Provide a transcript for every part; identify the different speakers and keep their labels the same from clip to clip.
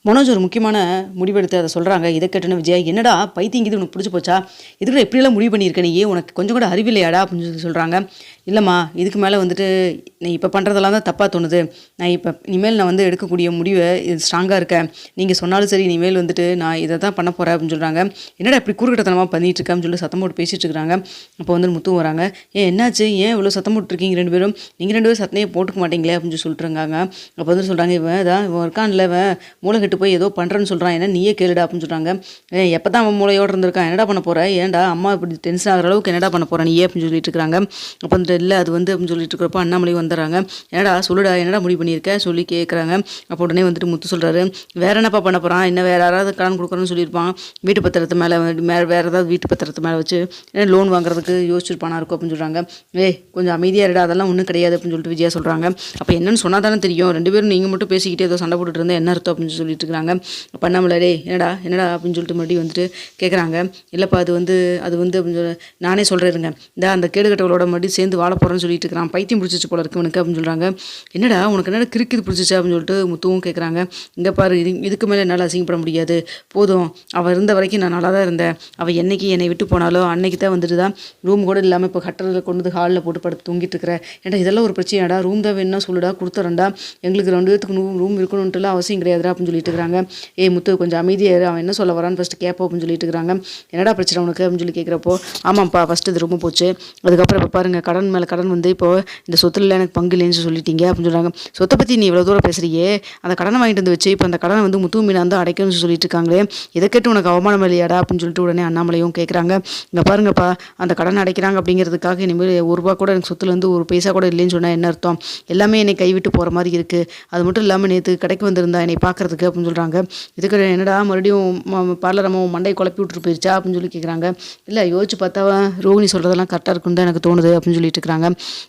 Speaker 1: மனோஜ் ஒரு முக்கியமான முடிவெடுத்து அதை சொல்கிறாங்க. இதை கேட்டோன்னு விஜயா, என்னடா பைத்தியங்கிது உனக்கு பிடிச்சி போச்சா? இதுக்குள்ள எப்படியெல்லாம் முடிவு பண்ணியிருக்க நீ? உனக்கு கொஞ்சம் கூட அறிவில்லையாடா அப்படின்னு சொல்லி சொல்கிறாங்க. இல்லைம்மா, இதுக்கு மேலே வந்துட்டு நீ இப்போ பண்ணுறதெல்லாம் தான் தப்பாக தோணுது. இனிமேல் நான் வந்து எடுக்கக்கூடிய முடிவை இது ஸ்ட்ராங்காக இருக்கேன். நீங்கள் சொன்னாலும் சரி, இனிமேல் வந்துட்டு நான் இதை தான் பண்ண போகிறேன் அப்படின்னு சொல்கிறாங்க. என்னடா இப்படி குறுக்கட்டத்தனமாக பண்ணிட்டு இருக்கேன்னு சொல்லி சத்தம் போட்டு பேசிகிட்டு இருக்கிறாங்க. அப்போ வந்து முத்துவும் வராங்க. என்னாச்சு, ஏன் இவ்வளோ சத்தம் போட்டுருக்கீங்க ரெண்டு பேரும்? நீங்கள் ரெண்டு பேரும் சத்தனையே போட்டுக்க மாட்டீங்களே அப்படின்னு சொல்லிட்டு இருக்காங்க. அப்போ வந்து சொல்கிறாங்க, இவன் இருக்கான்ல, இவன் மூளை கெட்டு போய் ஏதோ பண்ணுறேன்னு சொல்கிறான், என்ன நீயே கேளுடா அப்படின்னு சொல்கிறாங்க. எப்போ தான் அவன் மூளையோடு இருந்திருக்கான், என்னடா பண்ண போகிற? ஏன்டா அம்மா இப்படி டென்ஷன் ஆகிற அளவுக்கு என்னடா பண்ண போகிறேன் நீயே அப்படின்னு சொல்லிட்டு இருக்காங்க. அப்போ வந்துட்டு இல்லை அது வந்து அப்படின்னு சொல்லிட்டு இருக்கிறப்போ அண்ணாமலையும் வந்துடுறாங்க. என்னடா சொல்லுடா, என்னடா முடிவு பண்ணியிருக்க சொல்லி கேட்குறாங்க. அப்போ உடனே வந்துட்டு முத்து சொல்கிறாரு, வேற என்னப்பா பண்ண போகிறான், என்ன வேறு யாராவது கடன் கொடுக்குறேன்னு சொல்லியிருப்பான், வீட்டு பத்திரத்து மேலே வேறு ஏதாவது வீட்டு பத்திரத்து மேலே வச்சு ஏன்னா லோன் வாங்குறதுக்கு யோசிச்சிருப்பானா இருக்கும் அப்படின்னு சொல்கிறாங்க. கொஞ்சம் அமைதியாக இருடா, அதெல்லாம் ஒன்றும் கிடையாது அப்படின்னு சொல்லிட்டு விஜயா சொல்கிறாங்க. அப்போ என்னன்னு சொன்னால் தானே தெரியும், ரெண்டு பேரும் நீங்கள் மட்டும் பேசிக்கிட்டே ஏதோ சண்டை போட்டுட்டு இருந்தால் என்ன அர்த்தம் அப்படின்னு சொல்லிட்டு இருக்கிறாங்க. பண்ணாமலே என்னடா என்னடா அப்படின்னு சொல்லிட்டு மறுபடியும் வந்துட்டு கேட்குறாங்க. இல்லைப்பா அது வந்து அப்படின்னு சொல்லி நானே சொல்கிறேருங்க, இந்த அந்த கேடுகட்டவளோட மறுபடியும் சேர்ந்து வாழ போகிறேன்னு சொல்லிட்டு இருக்கிறான், பைத்தியம் பிடிச்சிச்சு போல இருக்கு உனக்கு அப்படின்னு சொல்கிறாங்க. என்னடா உனக்கு என்னடா கிறுக்கு பிடிச்சிச்சு அப்படின்னு சொல்லிட்டு முத்துவும் கேட்குறாங்க. இங்கே பாரு, இதுக்கு மேலே என்னால் அசிங்கப்பட முடியாது, போதும், அவள் இருந்த வரைக்கும் நான் நல்லா தான் இருந்தேன், அவள் என்னைக்கு என்னை விட்டு போனாலோ அன்னைக்கு தான் வந்துட்டு தான் ரூம் கூட இல்லாமல் இப்போ கட்டரில் கொண்டு வந்து ஹாலில் போட்டு படுத்து தூங்கிட்டு இருக்கிறேன். ஏன்டா இதெல்லாம் ஒரு பிரச்சனையாடா, ரூம் தான் வேணும்னா சொல்லுடா, கொடுத்துறேன்டா, எங்களுக்கு 2 பேத்துக்கு ரூம் இருக்கணும்ட்டுலாம் அவசியம் கிடையாதுடா அப்படின்னு சொல்லிட்டு இருக்கிறாங்க. முத்து கொஞ்சம் அமைதியாக அவன் என்ன சொல்ல வரான்னு ஃபஸ்ட்டு கேட்போம் அப்படின்னு சொல்லிட்டு இருக்கிறாங்க. என்னடா பிரச்சனை உனக்கு அப்படின்னு சொல்லி கேட்குறப்போ, ஆமாம்ப்பா ஃபஸ்ட்டு இது ரொம்ப போச்சு, அதுக்கப்புறம் இப்போ பாருங்கள் கடன் மேலே கடன் வந்து இப்போ இந்த சொத்துல எனக்கு பங்கு இல்லைன்னு சொல்லிட்டீங்க அப்படின்னு சொல்கிறாங்க. சொத்தை பற்றி நீ இவ்வளோ தூரம் பேசுறியே, அந்த கடனை வாங்கிட்டு வந்து வச்சு இப்போ அந்த கடனை வந்து முத்து மீனா வந்து அடைக்கணும்னு சொல்லிட்டு இருக்காங்களே, இதை கேட்டு உனக்கு அவமானம் இல்லையாடா அப்படின்னு சொல்லிட்டு உடனே அண்ணாமலையும் கேட்குறாங்க. இங்கே பாருங்கப்பா, அந்த கடன் அடைக்கிறாங்க அப்படிங்கிறதுக்காக இனிமேல் ₹1 கூட எனக்கு சொத்துலேருந்து ஒரு பைசா கூட இல்லைன்னு சொன்னால் என்ன அர்த்தம்? எல்லாமே என்னை கைவிட்டு போகிற மாதிரி இருக்குது. அது மட்டும் இல்லாமல் நேற்று கடைக்கு வந்திருந்தா என்னை பார்க்குறதுக்கு அப்படின்னு சொல்கிறாங்க. இதுக்கு என்னடா மறுபடியும் பார்லர் அம்மா மண்டை குழப்பி விட்டுட்டு போயிடுச்சா அப்படின்னு சொல்லி கேட்குறாங்க. இல்லை யோசிச்சு பார்த்தா ரோகிணி சொல்கிறதெல்லாம் கரெக்டாக இருக்குன்னு தான் எனக்கு தோணுது அப்படின்னு சொல்லிட்டு இருக்கிறாங்க.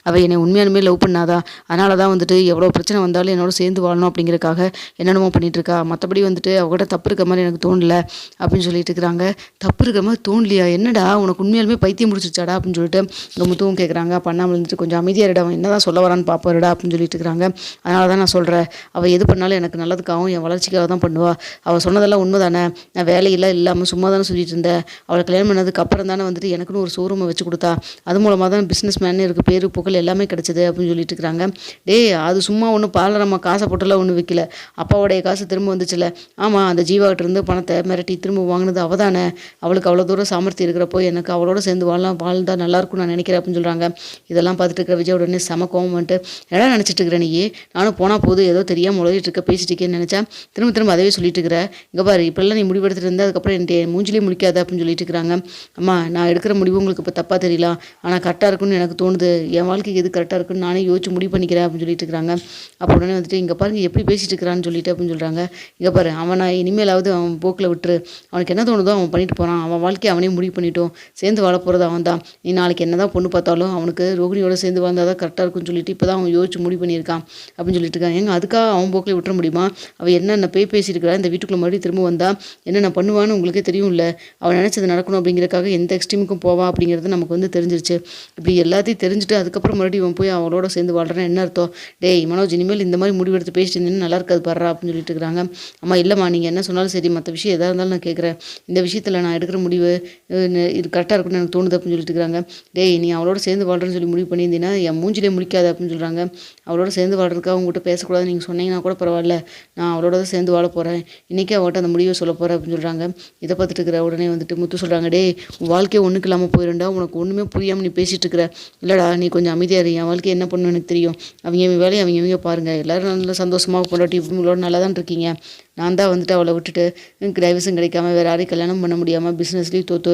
Speaker 1: அவள் என்னை உண்மையாலுமே லவ் பண்ணாதா, அதனால தான் வந்துட்டு எவ்வளோ பிரச்சனை வந்தாலும் என்னோட சேர்ந்து வாழணும் அப்படிங்கிறக்காக என்னென்னமோ பண்ணிட்டு இருக்கா, மற்றபடி வந்துட்டு அவகிட்ட தப்பு இருக்க மாதிரி எனக்கு தோணல அப்படின்னு சொல்லிட்டு இருக்கிறாங்க. தப்பு இருக்கிற மாதிரி தோணலையா, என்னடா உனக்கு உண்மையாலுமே பைத்தியம் முடிச்சிச்சாடா அப்படின்னு சொல்லிட்டு இந்த முத்துவும் கேட்குறாங்க. பண்ணாமல் இருந்துட்டு கொஞ்சம் அமைதியாக இருடா, அவன் என்ன தான் சொல்ல வரான்னு பார்ப்பாருடா அப்படின்னு சொல்லிட்டு இருக்கிறாங்க. அதனால தான் நான் சொல்கிறேன், அவள் எது பண்ணாலும் எனக்கு நல்லதுக்காகவும் என் வளர்ச்சிக்காக தான் பண்ணுவா. அவள் சொன்னதெல்லாம் உண்மை தானே, நான் வேலையெல்லாம் இல்லாமல் சும்மா தானே சொல்லிட்டு இருந்தேன், அவளை கல்யாணம் பண்ணதுக்கு அப்புறம் தானே வந்துட்டு எனக்குன்னு ஒரு ஷோரூமை வச்சு கொடுத்தா, அது மூலமாக தான் பிஸ்னஸ் மேன் இருக்குது பேரு புகழ் எல்லாமே கிடச்சிது அப்படின்னு சொல்லிட்டு இருக்கிறாங்க. அது சும்மா ஒன்றும் பார்லர் நம்ம காசை போட்டெல்லாம் ஒன்றும் விற்கல, அப்பாவோடைய காசு திரும்ப வந்துச்சுல. ஆமாம், அந்த ஜீவாகிட்ட இருந்து பணத்தை மிரட்டி திரும்ப வாங்கினது அவள் தானே, அவளுக்கு அவ்வளோ தூரம் சாமர்த்தியம் இருக்கிறப்போ எனக்கு அவளோட சேர்ந்து வாழ்ந்தா நல்லாயிருக்கும் நான் நினைக்கிறேன் அப்படின்னு சொல்கிறாங்க. இதெல்லாம் பார்த்துட்டு இருக்கிற விஜய் உடனே செம கோவம் வந்துட்டு, எல்லாம் நினச்சிட்டு இருக்கிறேன் நீ, நானும் போனால் போது ஏதோ தெரியாமல் உலகிட்டு இருக்க பேசிட்டு இருக்கேன்னு நினச்சா திரும்ப அதவே சொல்லிட்டு இருக்கிற. இங்கே பாரு, இப்போல்லாம் நீ முடிவெடுத்துட்டு இருந்தால் அதுக்கப்புறம் என் மூஞ்சிலே முடிக்காத அப்படின்னு சொல்லிட்டு இருக்கிறாங்க. அம்மா, நான் எடுக்கிற முடிவு உங்களுக்கு இப்போ தப்பாக தெரியலாம், ஆனால் கரெக்டாக இருக்குன்னு எனக்கு தோணுது, என் வாழ்க்கைக்கு எது கரெக்டாக இருக்குன்னு நானே யோசிச்சு முடிவு பண்ணிக்கிறேன் அப்படின்னு சொல்லிட்டு இருக்கிறாங்க. அப்போ உடனே வந்துட்டு, இங்கே பாருங்க எப்படி பேசிட்டு இருக்கிறான்னு சொல்லிட்டு அப்படின்னு சொல்கிறாங்க. இங்கே பாரு, அவனை இனிமேலாவது அவன் போக்கில் விட்டுரு, அவனுக்கு என்ன தோணுதோ அவன் பண்ணிட்டு போகிறான், அவன் வாழ்க்கையை அவனே முடிவு பண்ணிட்டோம், சேர்ந்து வாழ போகிறது அவன் தான். நீ நாளைக்கு என்ன தான் பொண்ணு பார்த்தாலும் அவனுக்கு ரோகிணியோட சேர்ந்து வாழ்ந்தால் தான் கரெக்டாக இருக்குன்னு சொல்லிட்டு இப்போ தான் அவன் யோசிச்சு முடிவு பண்ணியிருக்கான் அப்படின்னு சொல்லிட்டு இருக்காங்க. ஏங்க அதுக்காக அவன் போக்கில் விட்டுற முடியுமா? அவள் என்னென்ன பேசியிருக்கிறா, இந்த வீட்டுக்குள்ளே மறுபடியும் திரும்ப வந்தால் என்னென்ன பண்ணுவான்னு உங்களுக்கே தெரியும் இல்லை, அவன் நினச்சது நடக்கணும் அப்படிங்கிறக்காக எந்த எக்ஸ்ட்ரீமுக்கும் போவான் அப்படிங்கிறது நமக்கு வந்து தெரிஞ்சிருச்சு. இப்படி எல்லாத்தையும் தெரிஞ்சுட்டு அதுக்கப்புறம் மறுபடியும் இவன் போய் அவளோட சேர்ந்து வாழ்றேன்னு என்ன அர்த்தம்? மனோஜ், இனிமேல் இந்த மாதிரி முடிவெடுத்து பேசிட்டு இருந்தீங்கன்னா நல்லா இருக்காது பாடுறா அப்படின்னு சொல்லிட்டு இருக்கிறாங்க. அம்மா, இல்லைம்மா, நீங்கள் என்ன சொன்னாலும் சரி, மற்ற விஷயம் எதாக இருந்தாலும் நான் கேட்குறேன், இந்த விஷயத்தில் நான் எடுக்கிற முடிவு இது கரெக்டாக இருக்குன்னு எனக்கு தோணுது அப்படின்னு சொல்லிட்டு இருக்கிறாங்க. நீ அவளோட சேர்ந்து வாழ்றேன்னு சொல்லி முடிவு பண்ணியிருந்தீங்கன்னா என் மூஞ்சிலே முடிக்காது அப்படின்னு சொல்கிறாங்க. அவளோட சேர்ந்து வாழ்றதுக்காக அவங்ககிட்ட பேசக்கூடாது நீங்கள் சொன்னீங்கன்னா கூட பரவாயில்ல, நான் அவளோட தான் சேர்ந்து வாழ போகிறேன், இன்றைக்கே அவட்ட அந்த முடிவை சொல்ல போகிறேன் அப்படின்னு சொல்கிறாங்க. இதை பார்த்துட்டு இருக்கிற உடனே வந்துட்டு முத்து சொல்கிறாங்க, உன் வாழ்க்கையை ஒன்றுக்கு இல்லாமல் போயிடும்டா, உனக்கு ஒன்றுமே புரியாமல் நீ பேசிகிட்டு இருக்கிற, இல்லைடா நீ கொஞ்சம் அமைதியாக இரு, என் வாழ்க்கை என்ன பண்ணணும் எனக்கு தெரியும், அவங்க வேலையை அவங்க பாருங்கள், எல்லோரும் நல்லா சந்தோஷமாக பொண்டாட்டி இவங்களோட நல்லா தான் இருக்கீங்க, நான் தான் வந்துட்டு அவளை விட்டுட்டு எனக்கு டைவர்ஸும் கிடைக்காம வேறு யாரையும் கல்யாணம் பண்ண முடியாமல் பிஸ்னஸ்லேயும் தோற்று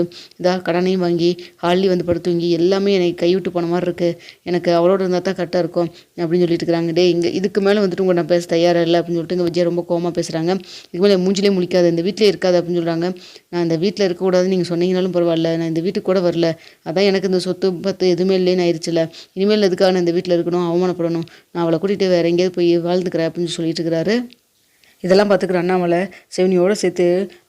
Speaker 1: கடனையும் வாங்கி ஹாலில் வந்து படுத்துவங்கி எல்லாமே எனக்கு கைவிட்டு போன மாதிரி இருக்குது, எனக்கு அவளோட இருந்தால் தான் கரெக்டாக இருக்கும் அப்படின்னு சொல்லிட்டு இருக்கிறாங்க. இங்கே இதுக்கு மேலே வந்துட்டு உங்கள் நான் பேச தயாராக இல்லை அப்படின்னு சொல்லிட்டு இங்கே விஜய் ரொம்ப கோவமாக பேசுகிறாங்க. இதுக்கு மேலே மூஞ்சிலே முழிக்காது, இந்த வீட்டிலே இருக்காது அப்படின்னு சொல்கிறாங்க. நான் இந்த வீட்டில் இருக்கக்கூடாதுன்னு நீங்கள் சொன்னீங்கனாலும் பரவாயில்ல, நான் இந்த வீட்டுக்கு கூட வரல, அதான் எனக்கு இந்த சொத்து பத்து எதுவுமே இல்லைன்னு ஆயிடுச்சுல, இனிமேல் எதுக்காக நான் இந்த வீட்டில் இருக்கணும், அவமானப்படணும், நான் அவளை கூட்டிகிட்டு வேறு எங்கேயாவது போய் வாழ்ந்துக்கிறேன் அப்படின்னு சொல்லிட்டு இருக்கிறாரு. இதெல்லாம் பார்த்துக்கிற அண்ணாமலை செவனியோடு சேர்த்து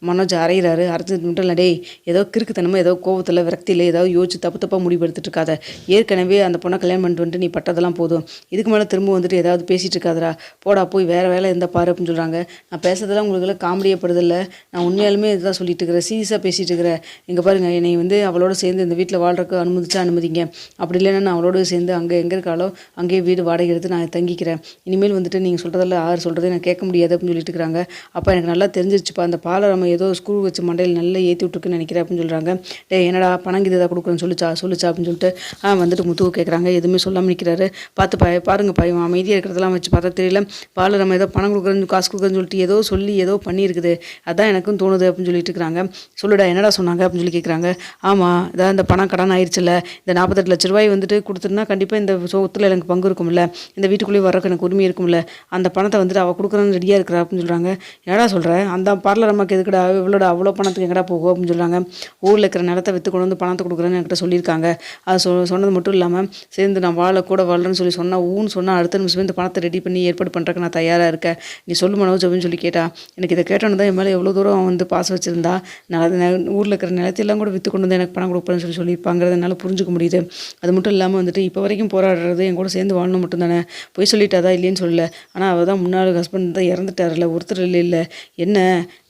Speaker 1: மனோஜ் அரைகிறாரு. அரைச்சது மட்டும் இல்லை, டேய் ஏதோ கிறுக்குத்தனமாக ஏதோ கோவத்தில் விரக்தியில் ஏதாவது யோசிச்சு தப்பாக முடிவெடுத்துட்டு இருக்காத. ஏற்கனவே அந்த பொண்ணை கல்யாணம் பண்ணிட்டு நீ பட்டதெல்லாம் போதும். இதுக்கு மேலே திரும்ப வந்துட்டு ஏதாவது பேசிகிட்டு இருக்காதரா, போடா போய் வேறு வேலை இருந்தால் பாரு அப்படின்னு சொல்கிறாங்க. நான் பேசுறதெல்லாம் உங்களுக்கு காமெடியப்படுதில்லை, நான் உண்மையாலுமே இதுதான் சொல்லிட்டு இருக்கிறேன், சீரியஸாக பேசிகிட்டு இருக்கிறேன். இங்கே பாருங்க, என்னை வந்து அவளோட சேர்ந்து இந்த வீட்டில் வாழ்றதுக்கு அனுமதிங்க. அப்படி இல்லைன்னா நான் அவளோட சேர்ந்து அங்கே எங்கே இருக்காளோ அங்கேயே வீடு வாடகை எடுத்து நான் தங்கிக்கிறேன். இனிமேல் வந்துட்டு நீங்கள் சொல்கிறதில்ல யார் சொல்கிறதே நான் கேட்க முடியாது அப்படின்னு சொல்லிட்டு இருக்கிறாங்க. அப்போ எனக்கு நல்லா தெரிஞ்சிருச்சுப்பா, அந்த பாலராம ஏதோ ஸ்க்ரூ வச்சு மண்டையில் நல்லா ஏற்றி விட்டுருக்குன்னு நினைக்கிறேன் அப்படின்னு சொல்கிறாங்க. டே என்னடா பணம் இது எதாவது கொடுக்குறேன்னு சொல்லிச்சா அப்படின்னு சொல்லிட்டு வந்துட்டு முத்துவை கேட்குறாங்க. எதுவுமே சொல்லாமல் நிற்கிறாரு. பாருங்கப்பா, இவன் அமைதியாக இருக்கிறதெல்லாம் வச்சு பார்த்தா தெரியல, பாலராம ஏதோ பணம் கொடுக்குறேன்னு காசு கொடுக்குறேன்னு சொல்லிட்டு ஏதோ சொல்லி ஏதோ பண்ணியிருக்குது, அதான் எனக்கும் தோணுது அப்படின்னு சொல்லிட்டு இருக்கிறாங்க. சொல்லுடா என்னடா சொன்னாங்க அப்படின்னு சொல்லி கேட்குறாங்க. ஆமாம், இதான் இந்த பணம் கடன் ஆயிடுச்சுல்ல, இந்த 48 லட்ச ரூபாய் வந்துட்டு கொடுத்துருந்தா கண்டிப்பாக இந்த சொத்துல எனக்கு பங்கு இருக்கும்ல, இந்த வீட்டுக்குள்ளேயே வரக்கு எனக்கு உரிமை இருக்கும்ல, அந்த பணத்தை வந்துட்டு அவள் கொடுக்குறேன்னு ரெடியாக இருக்கிறா அப்படின்னு சொல்கிறாங்க. என்னடா சொல்கிறேன், அந்த பார்லரம்மாக்கு எதுக்குடா இவ்வளோட அவ்வளோ பணத்துக்கு எங்கடா போகும் அப்படின்னு சொல்கிறாங்க. ஊரில் இருக்கிற நிலத்தை விற்று கொண்டு வந்து பணத்தை கொடுக்குறேன்னு என்கிட்ட சொல்லியிருக்காங்க. அது சொன்னது மட்டும் இல்லாமல் சேர்ந்து நான் கூட வாழ்றேன்னு சொல்லி சொன்னால் சொன்னால் அடுத்த நிமிஷமே இந்த பணத்தை ரெடி பண்ணி ஏற்பாடு பண்ணுறக்கு நான் தயாராக இருக்கேன், நீ சொல்லு மனோஜ் அப்படின்னு சொல்லி கேட்டா. எனக்கு இதை கேட்டோன்னு தான் என் மேலே எவ்வளோ தூரம் அவன் வந்து பாசம் வச்சுருந்தா, ஊரில் இருக்கிற நிலத்தையெல்லாம் கூட விற்று கொண்டு வந்து எனக்கு பணம் கொடுப்பேன்னு சொல்லியிருப்பாங்கிறது என்னால் புரிஞ்சுக்க முடியுது. அது மட்டும் இல்லாமல் வந்துட்டு இப்போ வரைக்கும் போராடுறது என் கூட சேர்ந்து வாழணும் மட்டும் தானே, போய் சொல்லிட்டாதா இல்லைன்னு சொல்லலை. ஆனால் அவள் தான் முன்னாள் ஹஸ்பண்ட் தான் இறந்துட்டார்ல, ஒருத்தர் இல்லை என்ன,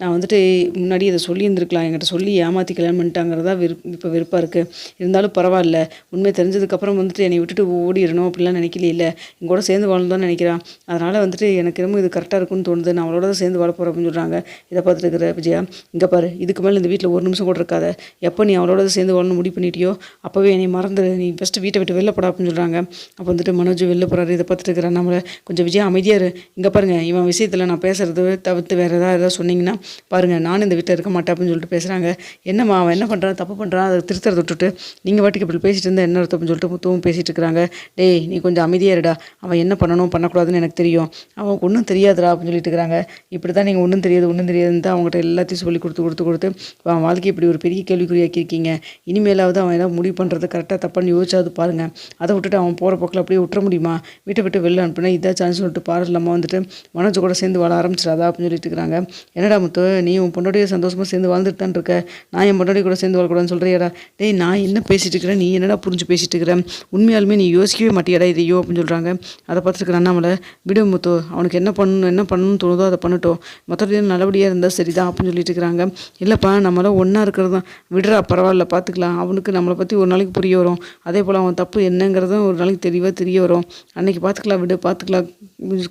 Speaker 1: நான் வந்துட்டு முன்னாடி இதை சொல்லியிருந்துருக்கலாம், என்கிட்ட சொல்லி ஏமாற்றி கல்யாணம் பண்ணிட்டாங்கிறதா இப்போ வெறுப்பாக இருக்குது. இருந்தாலும் பரவாயில்ல, உண்மை தெரிஞ்சதுக்கப்புறம் வந்துட்டு என்னை விட்டுட்டு ஓடிடணும் அப்படிலாம் நினைக்கல, இல்லை என் கூட சேர்ந்து வாழணும்னு நினைக்கிறான். அதனால் வந்துட்டு எனக்கு ரொம்ப இது கரெக்டாக இருக்குன்னு தோணுது, நான் அவளோட தான் சேர்ந்து வாழ போகிறேன் அப்படின்னு சொல்கிறாங்க. இதை பார்த்துட்டு இருக்கிற விஜயா, இங்கே பாரு, இதுக்கு மேலே இந்த வீட்டில் ஒரு நிமிஷம் கூட இருக்காத, எப்போ நீ அவளோட சேர்ந்து வாழணும் முடிவு பண்ணிட்டியோ அப்போவே என்னை மறந்துடு, நீ ஃபஸ்ட்டு வீட்டை விட்டு வெளில போடா அப்படின்னு சொல்கிறாங்க. அப்போ வந்துட்டு மனோஜ் வெளில போகிறாரு. இதை பார்த்துட்டு இருக்கிறான் நம்மளை, கொஞ்சம் விஜயா அமைதியாரு, இங்கே பாருங்கள், இவன் விஷயத்தில் நான் பேசுகிறது தவிர்த்து வேறு ஏதாவது சொன்னீங்கன்னா பாருங்கள், நானும் இந்த வீட்டில் இருக்க மாட்டேன் அப்படின்னு சொல்லிட்டு பேசுகிறாங்க. என்னம்மா அவன் என்ன பண்ணுறான், தப்பு பண்ணுறான், அதை திருத்தறதை விட்டுட்டு நீங்கள் வாட்டிக்கு இப்படி பேசிட்டு இருந்தால் என்ன அர்த்தம் அப்படின்னு சொல்லிட்டு முத்துவும் பேசிகிட்டு இருக்கிறாங்க. டேய் நீ கொஞ்சம் அமைதியாக இருடா, அவன் என்ன பண்ணணும் பண்ணக்கூடாதுன்னு எனக்கு தெரியும், அவன் ஒன்றும் தெரியாதுடா அப்படின்னு சொல்லிட்டு இருக்கிறாங்க. இப்படி தான் நீங்கள் ஒன்றும் தெரியாதுன்னு தான் அவங்ககிட்ட எல்லாத்தையும் சொல்லி கொடுத்து அவன் வாழ்க்கை இப்படி ஒரு பெரிய கேள்விக்குறியாக்கியிருக்கீங்க. இனிமேலாவது அவன் ஏதாவது முடிவு பண்ணுறது கரெக்டாக தப்பான்னு யோசிச்சாவது பாருங்கள். அதை விட்டுட்டு அவன் போகிற போக்கில் அப்படியே விட்டுற முடியுமா, வீட்டை விட்டு வெளில அனுப்புனா இதான் சான்ஸ் சொல்லிட்டு பாரு இல்லாமல் வந்துட்டு மனோஜ் கூட சேர்ந்து வாழ ஆரம்பிச்சிடாதா அப்படின்னு சொல்லிட்டு இருக்கிறாங்க. என்னடா முத்து, நீ உன் பொண்ணோடைய சந்தோஷமாக சேர்ந்து வாழ்ந்துட்டு தான் இருக்க, நான் என் பொண்ணோடைய கூட சேர்ந்து வாழக்கூடாதுன்னு சொல்கிறியாடா. டேய் நான் என்ன பேசிகிட்டு இருக்கிறேன், நீ என்னடா புரிஞ்சு பேசிகிட்டு இருக்கிறேன், உண்மையாலுமே நீ யோசிக்கவே மாட்டியாடா இதையோ அப்படின்னு சொல்கிறாங்க. அதை பார்த்துருக்குற அண்ணாமலை, விடு முத்து, அவனுக்கு என்ன பண்ணணும்னு தோணுதோ அதை பண்ணட்டும், மற்றபடி நல்லபடியாக இருந்தால் சரிதான் அப்படின்னு சொல்லிட்டு இருக்கிறாங்க. இல்லைப்பா நம்மளாம் ஒன்றா இருக்கிறது தான், விடுறா பரவாயில்ல பார்த்துக்கலாம், அவனுக்கு நம்மளை பற்றி ஒரு நாளைக்கு புரிய வரும், அதே போல் அவன் தப்பு என்னங்கிறதும் ஒரு நாளைக்கு தெரிய வரும், அன்றைக்கி பார்த்துக்கலாம் விடு, பார்த்துக்கலாம்,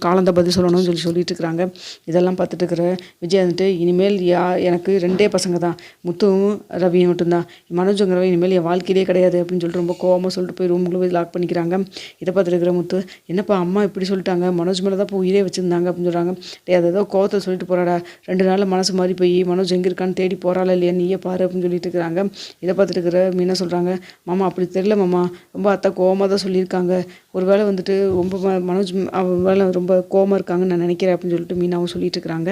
Speaker 1: காலந்தான் பதில் சொல்லணும்னு சொல்லிட்டு இருக்கிறாங்க. இதெல்லாம் பார்த்துட்டு இருக்கிற விஜய் வந்துட்டு, இனிமேல் எனக்கு 2 பசங்க தான், முத்துவும் ரவியும் மட்டும்தான், மனோஜுங்கிறவன் இனிமேல் என் வாழ்க்கையிலே கிடையாது அப்படின்னு சொல்லிட்டு ரொம்ப கோவமாக சொல்லிட்டு போய் ரூமுக்குள்ளே போய் லாக் பண்ணிக்கிறாங்க. இதை பார்த்துட்டு இருக்கிற முத்து, என்னப்பா அம்மா இப்படி சொல்லிட்டாங்க, மனோஜ் மேலே தான் இப்போ உயிரே வச்சுருந்தாங்க அப்படின்னு சொல்கிறாங்க. அதை ஏதோ கோவத்தை சொல்லிட்டு போகிறாடா, 2 நாளில் மனசு மாறி போய் மனோஜ் எங்கே இருக்கான்னு தேடி போகிறாளா இல்லையா நீயே பாரு அப்படின்னு சொல்லிட்டு இருக்கிறாங்க. இதை பார்த்துட்டு இருக்கிற மீனா சொல்கிறாங்க, மாமா அப்படி தெரியல மாமா, ரொம்ப அத்தா கோவமாக தான் சொல்லியிருக்காங்க, ஒரு வேளை வந்துட்டு ரொம்ப மனோஜ் அவன் வேலை ரொம்ப கோவமாக இருக்காங்கன்னு நான் நினைக்கிறேன் அப்படின்னு சொல்லிட்டு மீனாவும் சொல்லிட்டு இருக்கிறாங்க.